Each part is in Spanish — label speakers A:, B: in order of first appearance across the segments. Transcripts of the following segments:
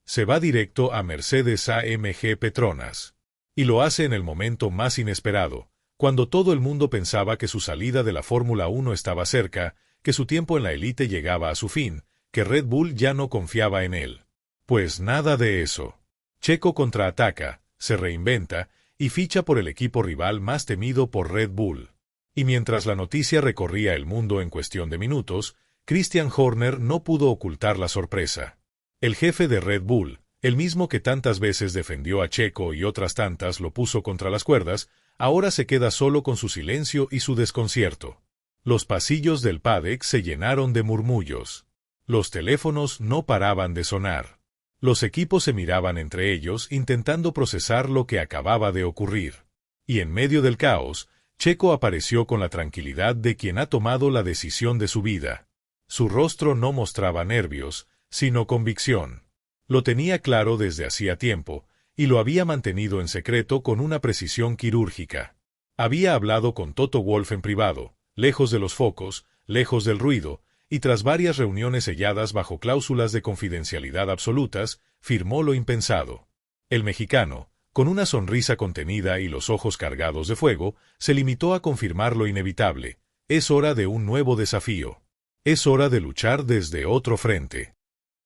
A: Se va directo a Mercedes-AMG Petronas. Y lo hace en el momento más inesperado, cuando todo el mundo pensaba que su salida de la Fórmula 1 estaba cerca, que su tiempo en la élite llegaba a su fin, que Red Bull ya no confiaba en él. Pues nada de eso. Checo contraataca, se reinventa, y ficha por el equipo rival más temido por Red Bull. Y mientras la noticia recorría el mundo en cuestión de minutos, Christian Horner no pudo ocultar la sorpresa. El jefe de Red Bull, el mismo que tantas veces defendió a Checo y otras tantas lo puso contra las cuerdas, ahora se queda solo con su silencio y su desconcierto. Los pasillos del paddock se llenaron de murmullos. Los teléfonos no paraban de sonar. Los equipos se miraban entre ellos intentando procesar lo que acababa de ocurrir. Y en medio del caos, Checo apareció con la tranquilidad de quien ha tomado la decisión de su vida. Su rostro no mostraba nervios, sino convicción. Lo tenía claro desde hacía tiempo, y lo había mantenido en secreto con una precisión quirúrgica. Había hablado con Toto Wolff en privado, lejos de los focos, lejos del ruido, y tras varias reuniones selladas bajo cláusulas de confidencialidad absolutas, firmó lo impensado. El mexicano, con una sonrisa contenida y los ojos cargados de fuego, se limitó a confirmar lo inevitable: es hora de un nuevo desafío. Es hora de luchar desde otro frente.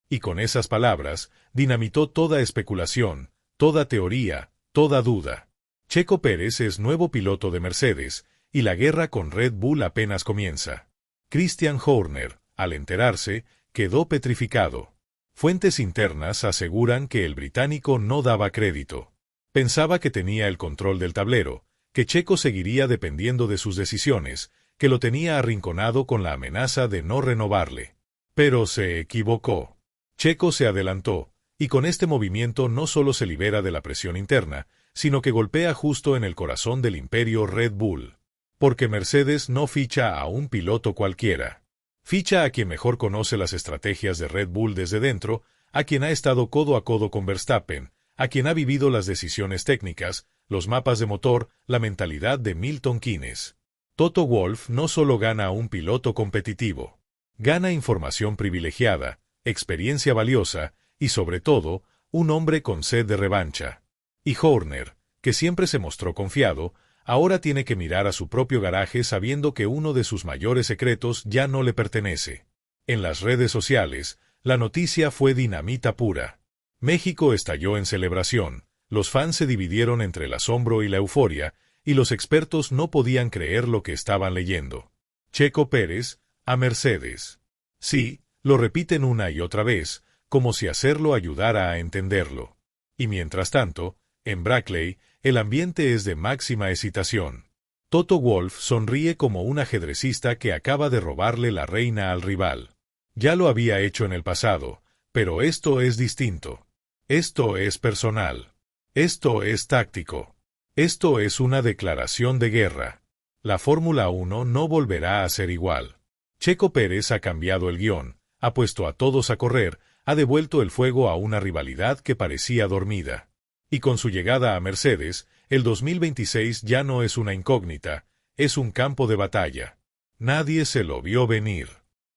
A: Y con esas palabras, dinamitó toda especulación, toda teoría, toda duda. Checo Pérez es nuevo piloto de Mercedes, y la guerra con Red Bull apenas comienza. Christian Horner, al enterarse, quedó petrificado. Fuentes internas aseguran que el británico no daba crédito. Pensaba que tenía el control del tablero, que Checo seguiría dependiendo de sus decisiones, que lo tenía arrinconado con la amenaza de no renovarle. Pero se equivocó. Checo se adelantó, y con este movimiento no solo se libera de la presión interna, sino que golpea justo en el corazón del imperio Red Bull. Porque Mercedes no ficha a un piloto cualquiera. Ficha a quien mejor conoce las estrategias de Red Bull desde dentro, a quien ha estado codo a codo con Verstappen, a quien ha vivido las decisiones técnicas, los mapas de motor, la mentalidad de Milton Keynes. Toto Wolff no solo gana a un piloto competitivo, gana información privilegiada, experiencia valiosa y, sobre todo, un hombre con sed de revancha. Y Horner, que siempre se mostró confiado, ahora tiene que mirar a su propio garaje sabiendo que uno de sus mayores secretos ya no le pertenece. En las redes sociales, la noticia fue dinamita pura. México estalló en celebración, los fans se dividieron entre el asombro y la euforia, y los expertos no podían creer lo que estaban leyendo. Checo Pérez, a Mercedes. Sí, lo repiten una y otra vez, como si hacerlo ayudara a entenderlo. Y mientras tanto, en Brackley, el ambiente es de máxima excitación. Toto Wolff sonríe como un ajedrecista que acaba de robarle la reina al rival. Ya lo había hecho en el pasado, pero esto es distinto. Esto es personal. Esto es táctico. Esto es una declaración de guerra. La Fórmula 1 no volverá a ser igual. Checo Pérez ha cambiado el guión, ha puesto a todos a correr, ha devuelto el fuego a una rivalidad que parecía dormida. Y con su llegada a Mercedes, el 2026 ya no es una incógnita, es un campo de batalla. Nadie se lo vio venir.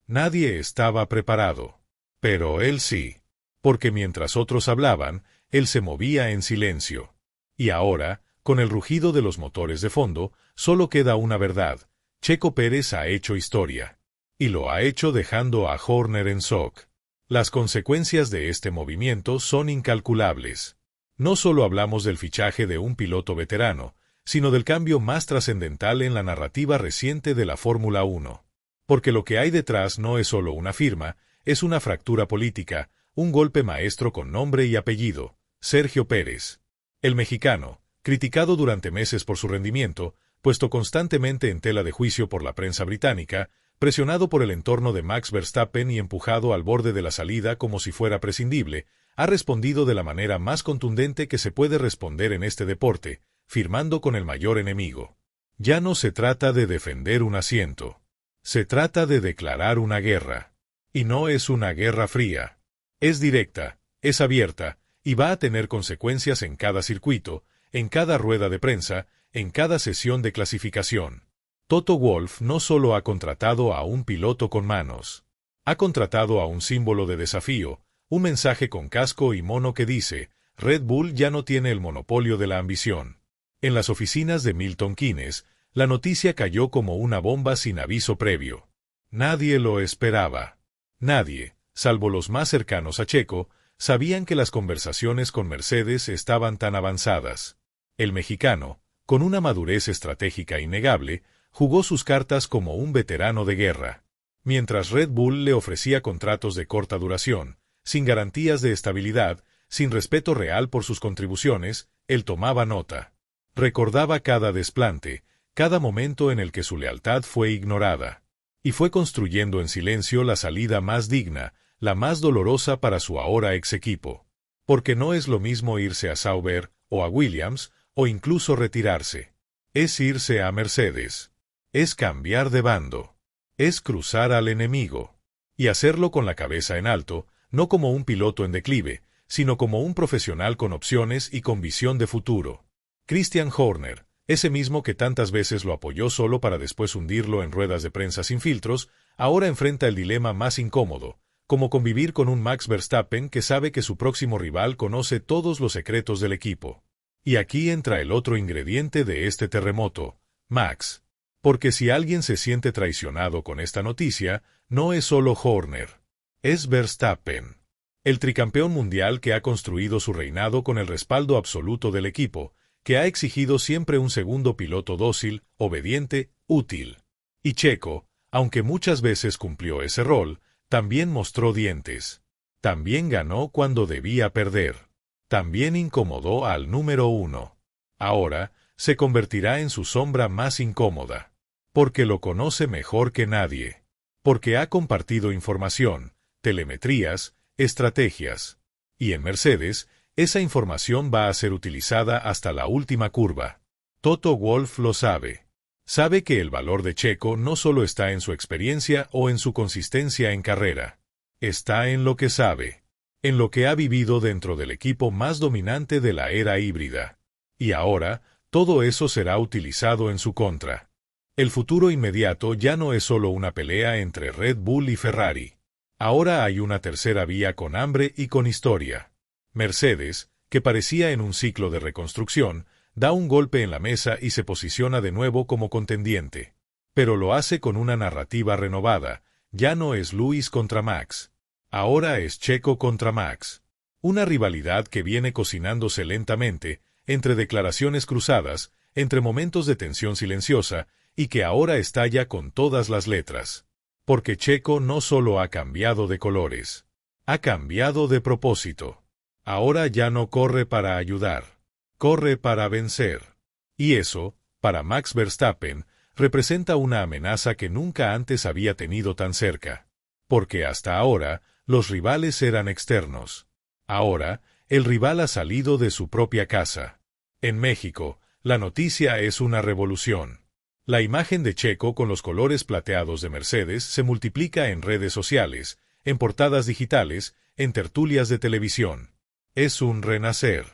A: Nadie estaba preparado. Pero él sí. Porque mientras otros hablaban, él se movía en silencio. Y ahora, con el rugido de los motores de fondo, solo queda una verdad: Checo Pérez ha hecho historia. Y lo ha hecho dejando a Horner en shock. Las consecuencias de este movimiento son incalculables. No solo hablamos del fichaje de un piloto veterano, sino del cambio más trascendental en la narrativa reciente de la Fórmula 1. Porque lo que hay detrás no es solo una firma, es una fractura política, un golpe maestro con nombre y apellido: Sergio Pérez. El mexicano, criticado durante meses por su rendimiento, puesto constantemente en tela de juicio por la prensa británica, presionado por el entorno de Max Verstappen y empujado al borde de la salida como si fuera prescindible, ha respondido de la manera más contundente que se puede responder en este deporte, firmando con el mayor enemigo. Ya no se trata de defender un asiento. Se trata de declarar una guerra. Y no es una guerra fría. Es directa, es abierta, y va a tener consecuencias en cada circuito, en cada rueda de prensa, en cada sesión de clasificación. Toto Wolff no solo ha contratado a un piloto con manos. Ha contratado a un símbolo de desafío, Un mensaje con casco y mono que dice, Red Bull ya no tiene el monopolio de la ambición. En las oficinas de Milton Keynes, la noticia cayó como una bomba sin aviso previo. Nadie lo esperaba. Nadie, salvo los más cercanos a Checo, sabían que las conversaciones con Mercedes estaban tan avanzadas. El mexicano, con una madurez estratégica innegable, jugó sus cartas como un veterano de guerra. Mientras Red Bull le ofrecía contratos de corta duración, sin garantías de estabilidad, sin respeto real por sus contribuciones, él tomaba nota. Recordaba cada desplante, cada momento en el que su lealtad fue ignorada. Y fue construyendo en silencio la salida más digna, la más dolorosa para su ahora ex equipo. Porque no es lo mismo irse a Sauber, o a Williams, o incluso retirarse. Es irse a Mercedes. Es cambiar de bando. Es cruzar al enemigo. Y hacerlo con la cabeza en alto, no como un piloto en declive, sino como un profesional con opciones y con visión de futuro. Christian Horner, ese mismo que tantas veces lo apoyó solo para después hundirlo en ruedas de prensa sin filtros, ahora enfrenta el dilema más incómodo, como convivir con un Max Verstappen que sabe que su próximo rival conoce todos los secretos del equipo. Y aquí entra el otro ingrediente de este terremoto, Max. Porque si alguien se siente traicionado con esta noticia, no es solo Horner. Es Verstappen. El tricampeón mundial que ha construido su reinado con el respaldo absoluto del equipo, que ha exigido siempre un segundo piloto dócil, obediente, útil. Y Checo, aunque muchas veces cumplió ese rol, también mostró dientes. También ganó cuando debía perder. También incomodó al número 1. Ahora, se convertirá en su sombra más incómoda. Porque lo conoce mejor que nadie. Porque ha compartido información, telemetrías, estrategias. Y en Mercedes, esa información va a ser utilizada hasta la última curva. Toto Wolff lo sabe. Sabe que el valor de Checo no solo está en su experiencia o en su consistencia en carrera. Está en lo que sabe. En lo que ha vivido dentro del equipo más dominante de la era híbrida. Y ahora, todo eso será utilizado en su contra. El futuro inmediato ya no es solo una pelea entre Red Bull y Ferrari. Ahora hay una tercera vía con hambre y con historia. Mercedes, que parecía en un ciclo de reconstrucción, da un golpe en la mesa y se posiciona de nuevo como contendiente. Pero lo hace con una narrativa renovada. Ya no es Lewis contra Max. Ahora es Checo contra Max. Una rivalidad que viene cocinándose lentamente, entre declaraciones cruzadas, entre momentos de tensión silenciosa, y que ahora estalla con todas las letras. Porque Checo no solo ha cambiado de colores. Ha cambiado de propósito. Ahora ya no corre para ayudar. Corre para vencer. Y eso, para Max Verstappen, representa una amenaza que nunca antes había tenido tan cerca. Porque hasta ahora, los rivales eran externos. Ahora, el rival ha salido de su propia casa. En México, la noticia es una revolución. La imagen de Checo con los colores plateados de Mercedes se multiplica en redes sociales, en portadas digitales, en tertulias de televisión. Es un renacer.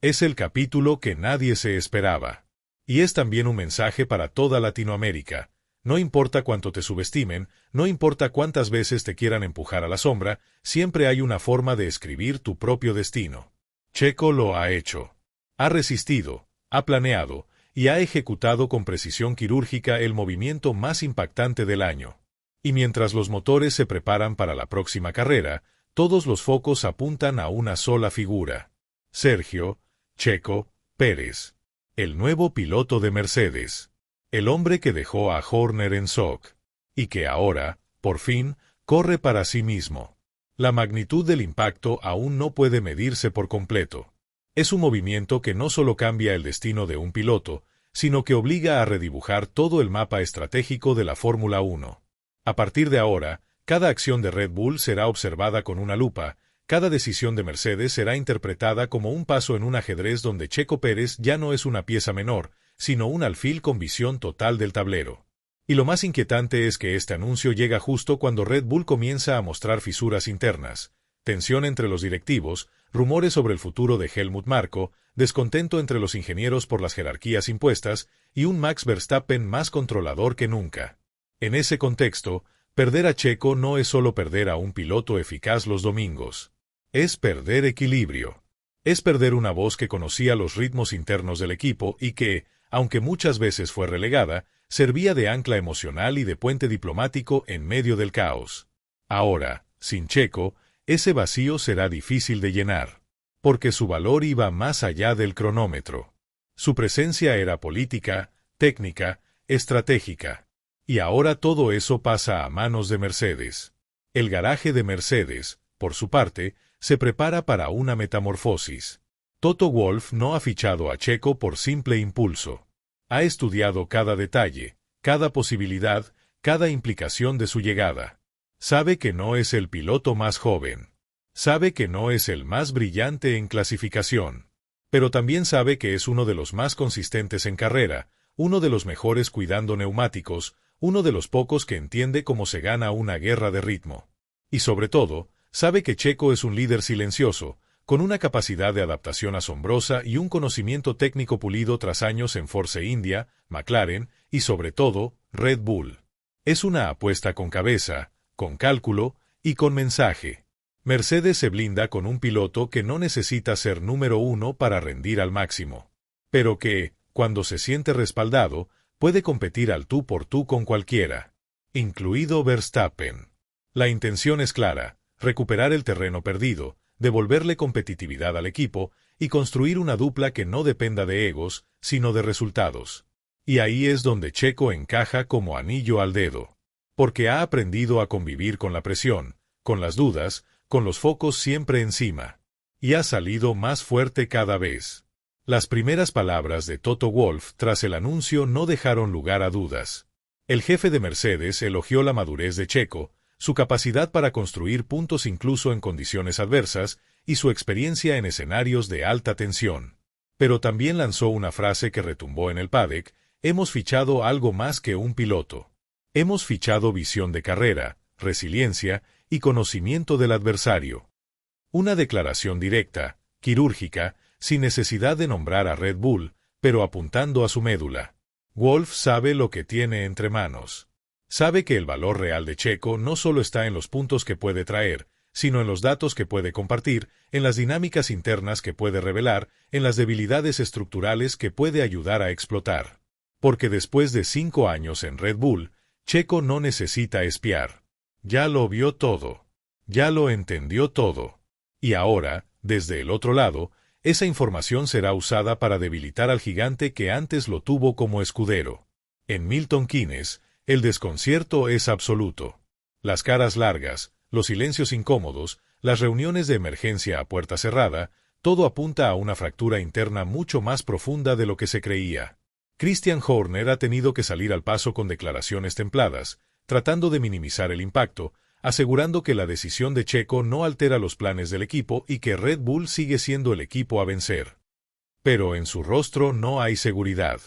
A: Es el capítulo que nadie se esperaba. Y es también un mensaje para toda Latinoamérica. No importa cuánto te subestimen, no importa cuántas veces te quieran empujar a la sombra, siempre hay una forma de escribir tu propio destino. Checo lo ha hecho. Ha resistido, ha planeado, y ha ejecutado con precisión quirúrgica el movimiento más impactante del año. Y mientras los motores se preparan para la próxima carrera, todos los focos apuntan a una sola figura. Sergio Checo Pérez. El nuevo piloto de Mercedes. El hombre que dejó a Horner en shock. Y que ahora, por fin, corre para sí mismo. La magnitud del impacto aún no puede medirse por completo. Es un movimiento que no solo cambia el destino de un piloto, sino que obliga a redibujar todo el mapa estratégico de la Fórmula 1. A partir de ahora, cada acción de Red Bull será observada con una lupa, cada decisión de Mercedes será interpretada como un paso en un ajedrez donde Checo Pérez ya no es una pieza menor, sino un alfil con visión total del tablero. Y lo más inquietante es que este anuncio llega justo cuando Red Bull comienza a mostrar fisuras internas, tensión entre los directivos, rumores sobre el futuro de Helmut Marko, descontento entre los ingenieros por las jerarquías impuestas y un Max Verstappen más controlador que nunca. En ese contexto, perder a Checo no es solo perder a un piloto eficaz los domingos. Es perder equilibrio. Es perder una voz que conocía los ritmos internos del equipo y que, aunque muchas veces fue relegada, servía de ancla emocional y de puente diplomático en medio del caos. Ahora, sin Checo, ese vacío será difícil de llenar, porque su valor iba más allá del cronómetro. Su presencia era política, técnica, estratégica. Y ahora todo eso pasa a manos de Mercedes. El garaje de Mercedes, por su parte, se prepara para una metamorfosis. Toto Wolff no ha fichado a Checo por simple impulso. Ha estudiado cada detalle, cada posibilidad, cada implicación de su llegada. Sabe que no es el piloto más joven. Sabe que no es el más brillante en clasificación. Pero también sabe que es uno de los más consistentes en carrera, uno de los mejores cuidando neumáticos, uno de los pocos que entiende cómo se gana una guerra de ritmo. Y sobre todo, sabe que Checo es un líder silencioso, con una capacidad de adaptación asombrosa y un conocimiento técnico pulido tras años en Force India, McLaren y sobre todo, Red Bull. Es una apuesta con cabeza, con cálculo y con mensaje. Mercedes se blinda con un piloto que no necesita ser número uno para rendir al máximo, pero que, cuando se siente respaldado, puede competir al tú por tú con cualquiera, incluido Verstappen. La intención es clara: recuperar el terreno perdido, devolverle competitividad al equipo y construir una dupla que no dependa de egos, sino de resultados. Y ahí es donde Checo encaja como anillo al dedo, porque ha aprendido a convivir con la presión, con las dudas, con los focos siempre encima, y ha salido más fuerte cada vez. Las primeras palabras de Toto Wolff tras el anuncio no dejaron lugar a dudas. El jefe de Mercedes elogió la madurez de Checo, su capacidad para construir puntos incluso en condiciones adversas y su experiencia en escenarios de alta tensión. Pero también lanzó una frase que retumbó en el paddock: hemos fichado algo más que un piloto. Hemos fichado visión de carrera, resiliencia y conocimiento del adversario. Una declaración directa, quirúrgica, sin necesidad de nombrar a Red Bull, pero apuntando a su médula. Wolff sabe lo que tiene entre manos. Sabe que el valor real de Checo no solo está en los puntos que puede traer, sino en los datos que puede compartir, en las dinámicas internas que puede revelar, en las debilidades estructurales que puede ayudar a explotar. Porque después de 5 años en Red Bull, Checo no necesita espiar. Ya lo vio todo. Ya lo entendió todo. Y ahora, desde el otro lado, esa información será usada para debilitar al gigante que antes lo tuvo como escudero. En Milton Keynes, el desconcierto es absoluto. Las caras largas, los silencios incómodos, las reuniones de emergencia a puerta cerrada, todo apunta a una fractura interna mucho más profunda de lo que se creía. Christian Horner ha tenido que salir al paso con declaraciones templadas, tratando de minimizar el impacto, asegurando que la decisión de Checo no altera los planes del equipo y que Red Bull sigue siendo el equipo a vencer. Pero en su rostro no hay seguridad.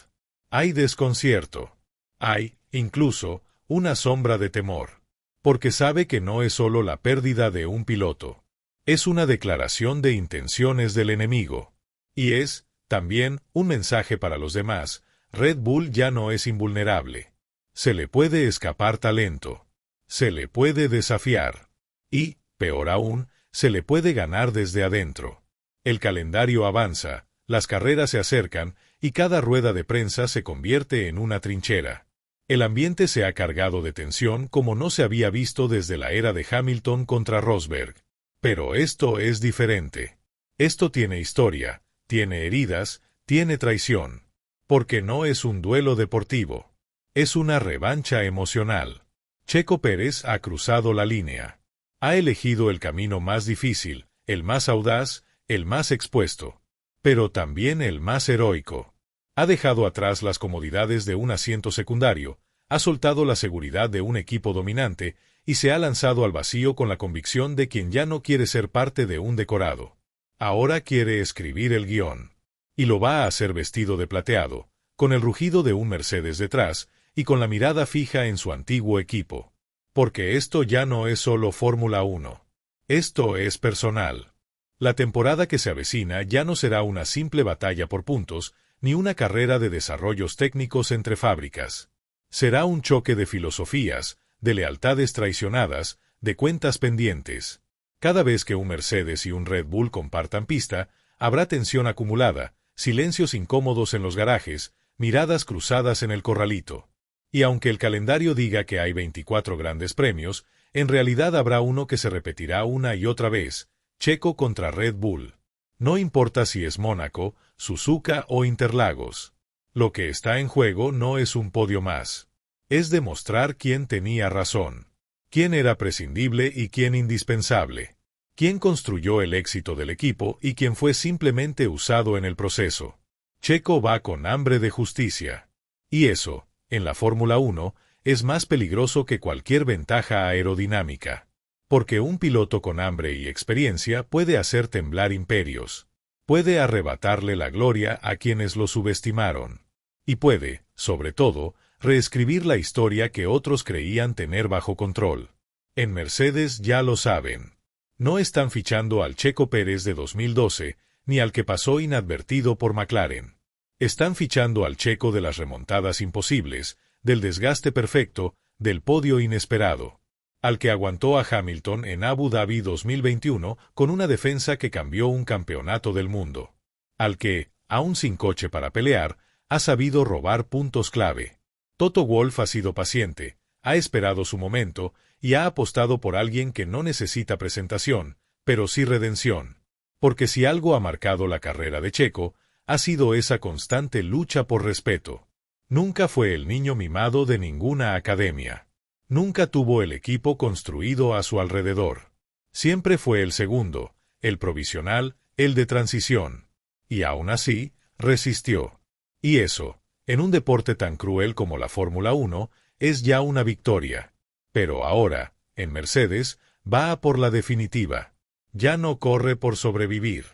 A: Hay desconcierto. Hay, incluso, una sombra de temor. Porque sabe que no es solo la pérdida de un piloto. Es una declaración de intenciones del enemigo. Y es, también, un mensaje para los demás: Red Bull ya no es invulnerable. Se le puede escapar talento. Se le puede desafiar. Y, peor aún, se le puede ganar desde adentro. El calendario avanza, las carreras se acercan, y cada rueda de prensa se convierte en una trinchera. El ambiente se ha cargado de tensión como no se había visto desde la era de Hamilton contra Rosberg. Pero esto es diferente. Esto tiene historia, tiene heridas, tiene traición. Porque no es un duelo deportivo. Es una revancha emocional. Checo Pérez ha cruzado la línea. Ha elegido el camino más difícil, el más audaz, el más expuesto. Pero también el más heroico. Ha dejado atrás las comodidades de un asiento secundario, ha soltado la seguridad de un equipo dominante y se ha lanzado al vacío con la convicción de quien ya no quiere ser parte de un decorado. Ahora quiere escribir el guión. Y lo va a hacer vestido de plateado, con el rugido de un Mercedes detrás y con la mirada fija en su antiguo equipo. Porque esto ya no es solo Fórmula 1. Esto es personal. La temporada que se avecina ya no será una simple batalla por puntos, ni una carrera de desarrollos técnicos entre fábricas. Será un choque de filosofías, de lealtades traicionadas, de cuentas pendientes. Cada vez que un Mercedes y un Red Bull compartan pista, habrá tensión acumulada, silencios incómodos en los garajes, miradas cruzadas en el corralito. Y aunque el calendario diga que hay 24 grandes premios, en realidad habrá uno que se repetirá una y otra vez: Checo contra Red Bull. No importa si es Mónaco, Suzuka o Interlagos. Lo que está en juego no es un podio más. Es demostrar quién tenía razón, quién era prescindible y quién indispensable, quién construyó el éxito del equipo y quién fue simplemente usado en el proceso. Checo va con hambre de justicia. Y eso, en la Fórmula 1, es más peligroso que cualquier ventaja aerodinámica. Porque un piloto con hambre y experiencia puede hacer temblar imperios. Puede arrebatarle la gloria a quienes lo subestimaron. Y puede, sobre todo, reescribir la historia que otros creían tener bajo control. En Mercedes ya lo saben. No están fichando al Checo Pérez de 2012, ni al que pasó inadvertido por McLaren. Están fichando al Checo de las remontadas imposibles, del desgaste perfecto, del podio inesperado. Al que aguantó a Hamilton en Abu Dhabi 2021 con una defensa que cambió un campeonato del mundo. Al que, aún sin coche para pelear, ha sabido robar puntos clave. Toto Wolff ha sido paciente, ha esperado su momento y ha apostado por alguien que no necesita presentación, pero sí redención. Porque si algo ha marcado la carrera de Checo, ha sido esa constante lucha por respeto. Nunca fue el niño mimado de ninguna academia. Nunca tuvo el equipo construido a su alrededor. Siempre fue el segundo, el provisional, el de transición. Y aún así, resistió. Y eso, en un deporte tan cruel como la Fórmula 1, es ya una victoria. Pero ahora, en Mercedes, va a por la definitiva. Ya no corre por sobrevivir.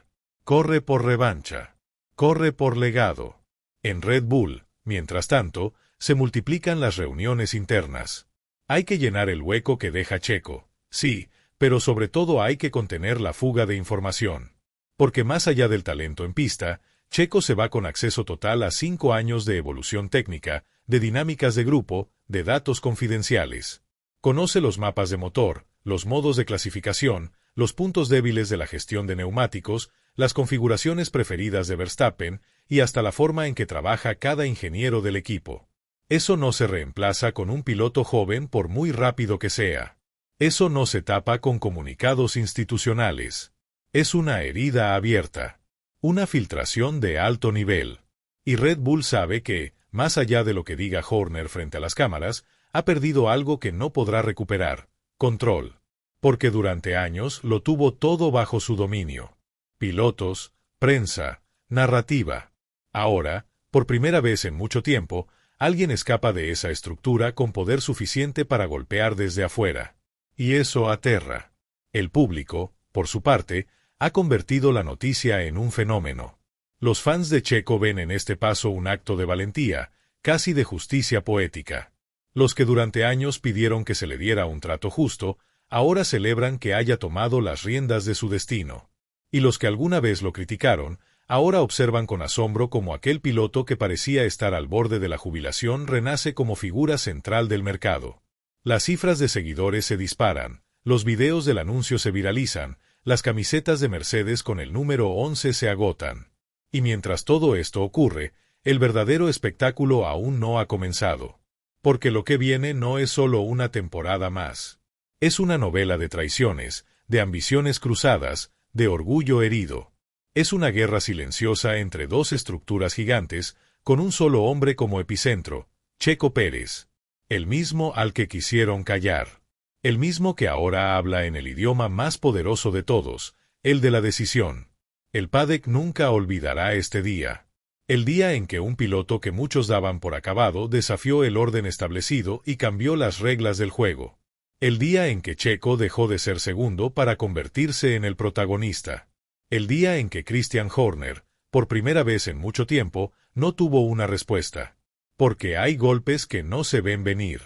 A: Corre por revancha. Corre por legado. En Red Bull, mientras tanto, se multiplican las reuniones internas. Hay que llenar el hueco que deja Checo, sí, pero sobre todo hay que contener la fuga de información. Porque más allá del talento en pista, Checo se va con acceso total a 5 años de evolución técnica, de dinámicas de grupo, de datos confidenciales. Conoce los mapas de motor, los modos de clasificación, los puntos débiles de la gestión de neumáticos, las configuraciones preferidas de Verstappen y hasta la forma en que trabaja cada ingeniero del equipo. Eso no se reemplaza con un piloto joven por muy rápido que sea. Eso no se tapa con comunicados institucionales. Es una herida abierta. Una filtración de alto nivel. Y Red Bull sabe que, más allá de lo que diga Horner frente a las cámaras, ha perdido algo que no podrá recuperar: control. Porque durante años lo tuvo todo bajo su dominio. Pilotos, prensa, narrativa. Ahora, por primera vez en mucho tiempo, alguien escapa de esa estructura con poder suficiente para golpear desde afuera. Y eso aterra. El público, por su parte, ha convertido la noticia en un fenómeno. Los fans de Checo ven en este paso un acto de valentía, casi de justicia poética. Los que durante años pidieron que se le diera un trato justo, ahora celebran que haya tomado las riendas de su destino. Y los que alguna vez lo criticaron, ahora observan con asombro cómo aquel piloto que parecía estar al borde de la jubilación renace como figura central del mercado. Las cifras de seguidores se disparan, los videos del anuncio se viralizan, las camisetas de Mercedes con el número 11 se agotan. Y mientras todo esto ocurre, el verdadero espectáculo aún no ha comenzado. Porque lo que viene no es solo una temporada más. Es una novela de traiciones, de ambiciones cruzadas, de orgullo herido. Es una guerra silenciosa entre dos estructuras gigantes, con un solo hombre como epicentro: Checo Pérez. El mismo al que quisieron callar. El mismo que ahora habla en el idioma más poderoso de todos, el de la decisión. El paddock nunca olvidará este día. El día en que un piloto que muchos daban por acabado desafió el orden establecido y cambió las reglas del juego. El día en que Checo dejó de ser segundo para convertirse en el protagonista. El día en que Christian Horner, por primera vez en mucho tiempo, no tuvo una respuesta. Porque hay golpes que no se ven venir.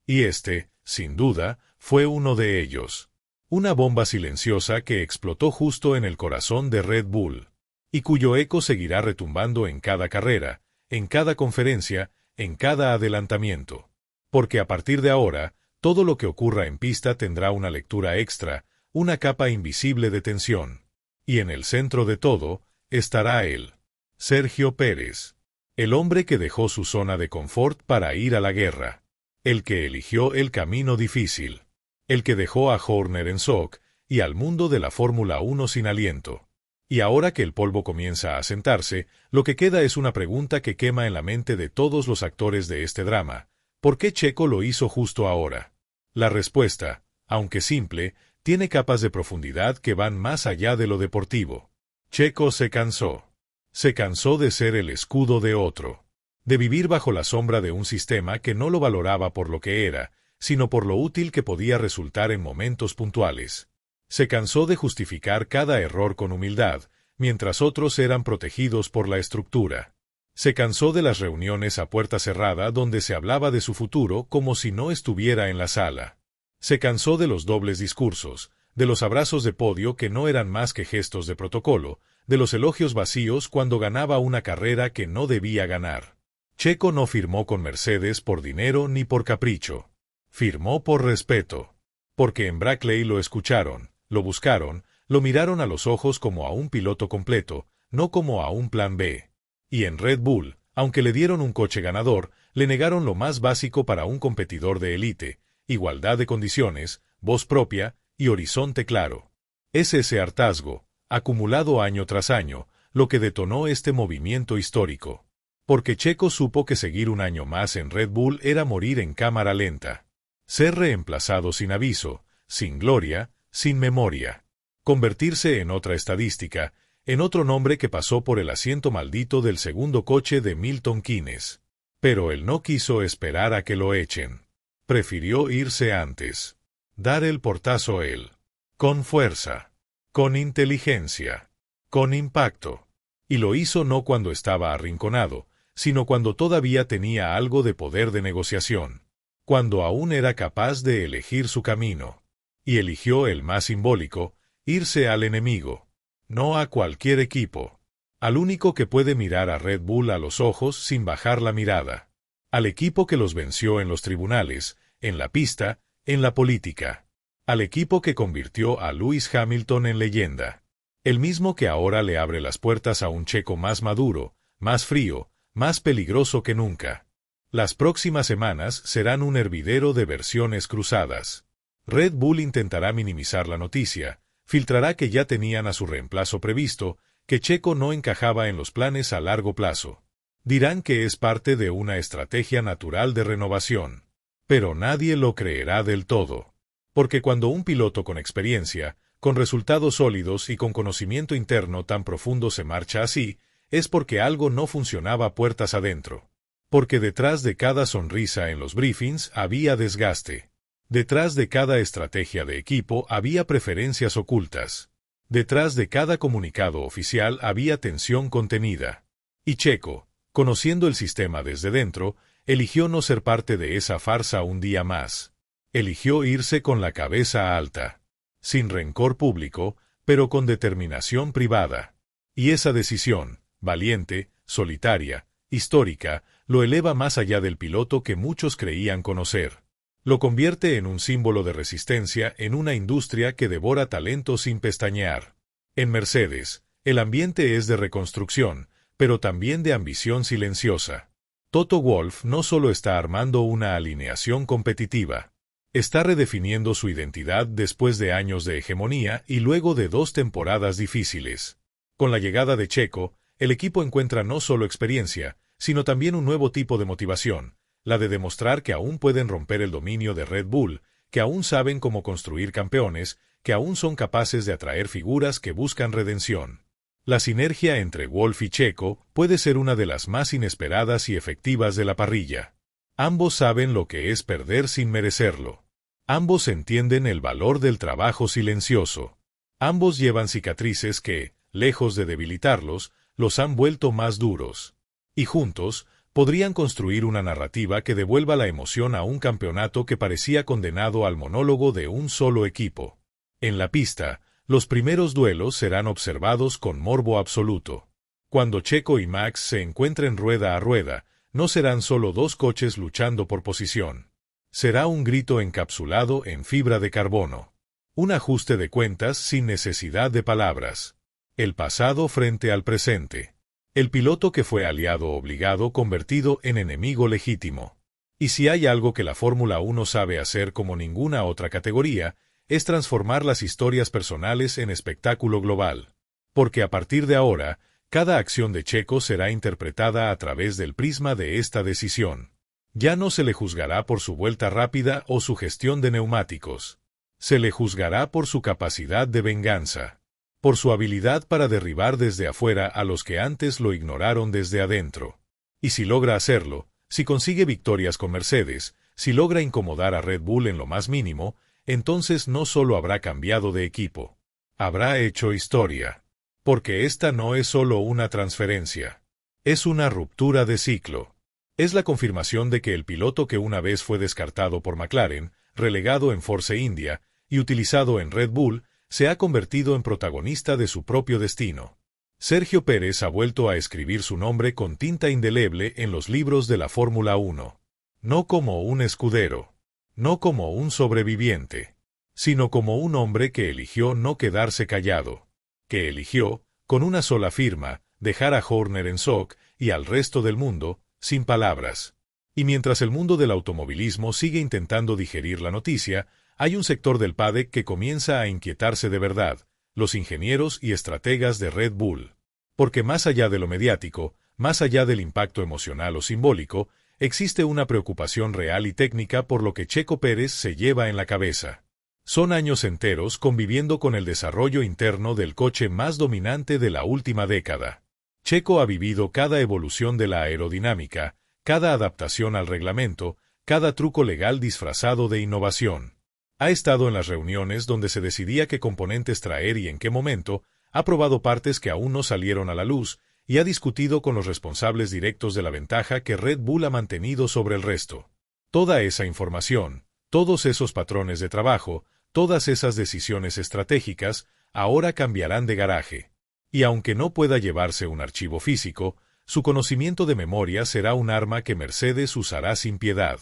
A: Y este, sin duda, fue uno de ellos. Una bomba silenciosa que explotó justo en el corazón de Red Bull. Y cuyo eco seguirá retumbando en cada carrera, en cada conferencia, en cada adelantamiento. Porque a partir de ahora, todo lo que ocurra en pista tendrá una lectura extra, una capa invisible de tensión. Y en el centro de todo, estará él, Sergio Pérez. El hombre que dejó su zona de confort para ir a la guerra. El que eligió el camino difícil. El que dejó a Horner en shock y al mundo de la Fórmula 1 sin aliento. Y ahora que el polvo comienza a asentarse, lo que queda es una pregunta que quema en la mente de todos los actores de este drama. ¿Por qué Checo lo hizo justo ahora? La respuesta, aunque simple, tiene capas de profundidad que van más allá de lo deportivo. Checo se cansó. Se cansó de ser el escudo de otro. De vivir bajo la sombra de un sistema que no lo valoraba por lo que era, sino por lo útil que podía resultar en momentos puntuales. Se cansó de justificar cada error con humildad, mientras otros eran protegidos por la estructura. Se cansó de las reuniones a puerta cerrada donde se hablaba de su futuro como si no estuviera en la sala. Se cansó de los dobles discursos, de los abrazos de podio que no eran más que gestos de protocolo, de los elogios vacíos cuando ganaba una carrera que no debía ganar. Checo no firmó con Mercedes por dinero ni por capricho. Firmó por respeto. Porque en Brackley lo escucharon, lo buscaron, lo miraron a los ojos como a un piloto completo, no como a un plan B. Y en Red Bull, aunque le dieron un coche ganador, le negaron lo más básico para un competidor de élite: igualdad de condiciones, voz propia y horizonte claro. Es ese hartazgo, acumulado año tras año, lo que detonó este movimiento histórico. Porque Checo supo que seguir un año más en Red Bull era morir en cámara lenta. Ser reemplazado sin aviso, sin gloria, sin memoria. Convertirse en otra estadística, en otro nombre que pasó por el asiento maldito del segundo coche de Milton Keynes. Pero él no quiso esperar a que lo echen. Prefirió irse antes. Dar el portazo él. Con fuerza. Con inteligencia. Con impacto. Y lo hizo no cuando estaba arrinconado, sino cuando todavía tenía algo de poder de negociación. Cuando aún era capaz de elegir su camino. Y eligió el más simbólico: irse al enemigo. No a cualquier equipo. Al único que puede mirar a Red Bull a los ojos sin bajar la mirada. Al equipo que los venció en los tribunales, en la pista, en la política. Al equipo que convirtió a Lewis Hamilton en leyenda. El mismo que ahora le abre las puertas a un Checo más maduro, más frío, más peligroso que nunca. Las próximas semanas serán un hervidero de versiones cruzadas. Red Bull intentará minimizar la noticia, filtrará que ya tenían a su reemplazo previsto, que Checo no encajaba en los planes a largo plazo. Dirán que es parte de una estrategia natural de renovación. Pero nadie lo creerá del todo. Porque cuando un piloto con experiencia, con resultados sólidos y con conocimiento interno tan profundo se marcha así, es porque algo no funcionaba puertas adentro. Porque detrás de cada sonrisa en los briefings había desgaste. Detrás de cada estrategia de equipo había preferencias ocultas. Detrás de cada comunicado oficial había tensión contenida. Y Checo, conociendo el sistema desde dentro, eligió no ser parte de esa farsa un día más. Eligió irse con la cabeza alta. Sin rencor público, pero con determinación privada. Y esa decisión, valiente, solitaria, histórica, lo eleva más allá del piloto que muchos creían conocer. Lo convierte en un símbolo de resistencia en una industria que devora talento sin pestañear. En Mercedes, el ambiente es de reconstrucción, pero también de ambición silenciosa. Toto Wolff no solo está armando una alineación competitiva. Está redefiniendo su identidad después de años de hegemonía y luego de 2 temporadas difíciles. Con la llegada de Checo, el equipo encuentra no solo experiencia, sino también un nuevo tipo de motivación, la de demostrar que aún pueden romper el dominio de Red Bull, que aún saben cómo construir campeones, que aún son capaces de atraer figuras que buscan redención. La sinergia entre Wolff y Checo puede ser una de las más inesperadas y efectivas de la parrilla. Ambos saben lo que es perder sin merecerlo. Ambos entienden el valor del trabajo silencioso. Ambos llevan cicatrices que, lejos de debilitarlos, los han vuelto más duros. Y juntos, podrían construir una narrativa que devuelva la emoción a un campeonato que parecía condenado al monólogo de un solo equipo. En la pista, los primeros duelos serán observados con morbo absoluto. Cuando Checo y Max se encuentren rueda a rueda, no serán solo 2 coches luchando por posición. Será un grito encapsulado en fibra de carbono. Un ajuste de cuentas sin necesidad de palabras. El pasado frente al presente. El piloto que fue aliado obligado convertido en enemigo legítimo. Y si hay algo que la Fórmula 1 sabe hacer como ninguna otra categoría, es transformar las historias personales en espectáculo global. Porque a partir de ahora, cada acción de Checo será interpretada a través del prisma de esta decisión. Ya no se le juzgará por su vuelta rápida o su gestión de neumáticos. Se le juzgará por su capacidad de venganza. Por su habilidad para derribar desde afuera a los que antes lo ignoraron desde adentro. Y si logra hacerlo, si consigue victorias con Mercedes, si logra incomodar a Red Bull en lo más mínimo, entonces no solo habrá cambiado de equipo. Habrá hecho historia. Porque esta no es solo una transferencia. Es una ruptura de ciclo. Es la confirmación de que el piloto que una vez fue descartado por McLaren, relegado en Force India y utilizado en Red Bull, se ha convertido en protagonista de su propio destino. Sergio Pérez ha vuelto a escribir su nombre con tinta indeleble en los libros de la Fórmula 1. No como un escudero, no como un sobreviviente, sino como un hombre que eligió no quedarse callado, que eligió, con una sola firma, dejar a Horner en SOC y al resto del mundo, sin palabras. Y mientras el mundo del automovilismo sigue intentando digerir la noticia, hay un sector del paddock que comienza a inquietarse de verdad, los ingenieros y estrategas de Red Bull. Porque más allá de lo mediático, más allá del impacto emocional o simbólico, existe una preocupación real y técnica por lo que Checo Pérez se lleva en la cabeza. Son años enteros conviviendo con el desarrollo interno del coche más dominante de la última década. Checo ha vivido cada evolución de la aerodinámica, cada adaptación al reglamento, cada truco legal disfrazado de innovación. Ha estado en las reuniones donde se decidía qué componentes traer y en qué momento, ha probado partes que aún no salieron a la luz, y ha discutido con los responsables directos de la ventaja que Red Bull ha mantenido sobre el resto. Toda esa información, todos esos patrones de trabajo, todas esas decisiones estratégicas, ahora cambiarán de garaje. Y aunque no pueda llevarse un archivo físico, su conocimiento de memoria será un arma que Mercedes usará sin piedad.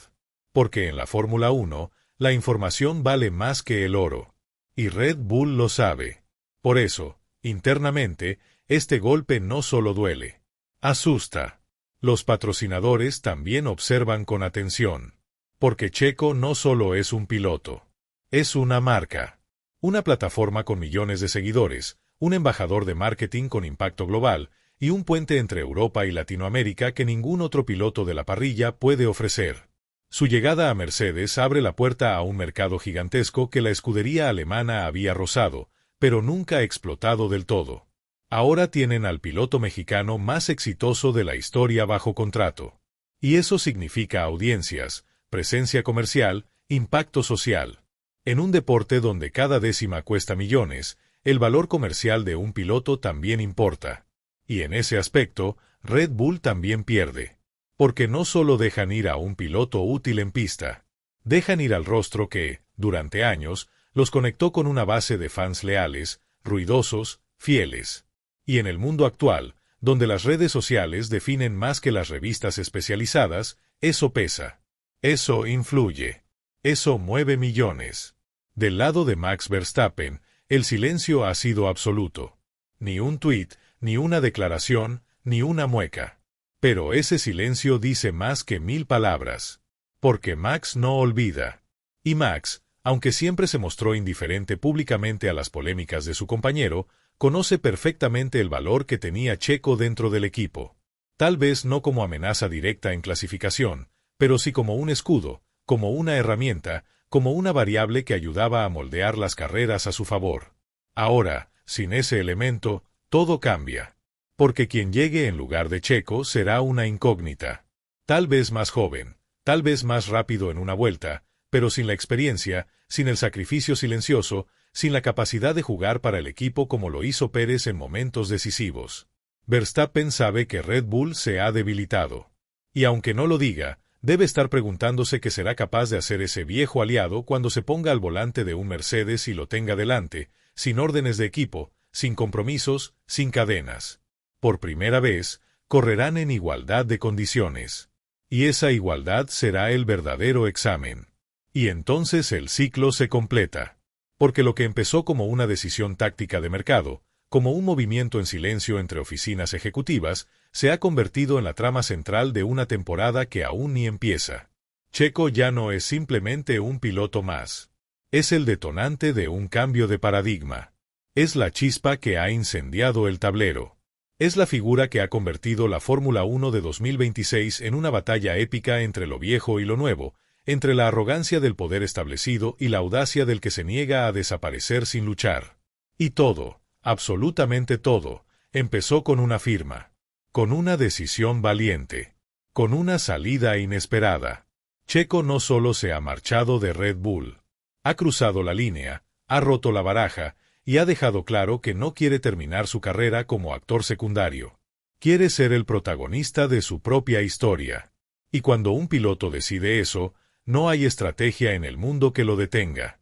A: Porque en la Fórmula 1, la información vale más que el oro. Y Red Bull lo sabe. Por eso, internamente, este golpe no solo duele. Asusta. Los patrocinadores también observan con atención. Porque Checo no solo es un piloto. Es una marca. Una plataforma con millones de seguidores, un embajador de marketing con impacto global, y un puente entre Europa y Latinoamérica que ningún otro piloto de la parrilla puede ofrecer. Su llegada a Mercedes abre la puerta a un mercado gigantesco que la escudería alemana había rozado, pero nunca explotado del todo. Ahora tienen al piloto mexicano más exitoso de la historia bajo contrato. Y eso significa audiencias, presencia comercial, impacto social. En un deporte donde cada décima cuesta millones, el valor comercial de un piloto también importa. Y en ese aspecto, Red Bull también pierde. Porque no solo dejan ir a un piloto útil en pista, dejan ir al rostro que, durante años, los conectó con una base de fans leales, ruidosos, fieles. Y en el mundo actual, donde las redes sociales definen más que las revistas especializadas, eso pesa. Eso influye. Eso mueve millones. Del lado de Max Verstappen, el silencio ha sido absoluto. Ni un tuit, ni una declaración, ni una mueca. Pero ese silencio dice más que 1000 palabras. Porque Max no olvida. Y Max, aunque siempre se mostró indiferente públicamente a las polémicas de su compañero, conoce perfectamente el valor que tenía Checo dentro del equipo. Tal vez no como amenaza directa en clasificación, pero sí como un escudo, como una herramienta, como una variable que ayudaba a moldear las carreras a su favor. Ahora, sin ese elemento, todo cambia. Porque quien llegue en lugar de Checo será una incógnita. Tal vez más joven, tal vez más rápido en una vuelta, pero sin la experiencia, sin el sacrificio silencioso, sin la capacidad de jugar para el equipo como lo hizo Pérez en momentos decisivos. Verstappen sabe que Red Bull se ha debilitado. Y aunque no lo diga, debe estar preguntándose qué será capaz de hacer ese viejo aliado cuando se ponga al volante de un Mercedes y lo tenga delante, sin órdenes de equipo, sin compromisos, sin cadenas. Por primera vez, correrán en igualdad de condiciones. Y esa igualdad será el verdadero examen. Y entonces el ciclo se completa. Porque lo que empezó como una decisión táctica de mercado, como un movimiento en silencio entre oficinas ejecutivas, se ha convertido en la trama central de una temporada que aún ni empieza. Checo ya no es simplemente un piloto más. Es el detonante de un cambio de paradigma. Es la chispa que ha incendiado el tablero. Es la figura que ha convertido la Fórmula 1 de 2026 en una batalla épica entre lo viejo y lo nuevo, entre la arrogancia del poder establecido y la audacia del que se niega a desaparecer sin luchar. Y todo, absolutamente todo, empezó con una firma, con una decisión valiente, con una salida inesperada. Checo no solo se ha marchado de Red Bull, ha cruzado la línea, ha roto la baraja, y ha dejado claro que no quiere terminar su carrera como actor secundario. Quiere ser el protagonista de su propia historia. Y cuando un piloto decide eso, no hay estrategia en el mundo que lo detenga.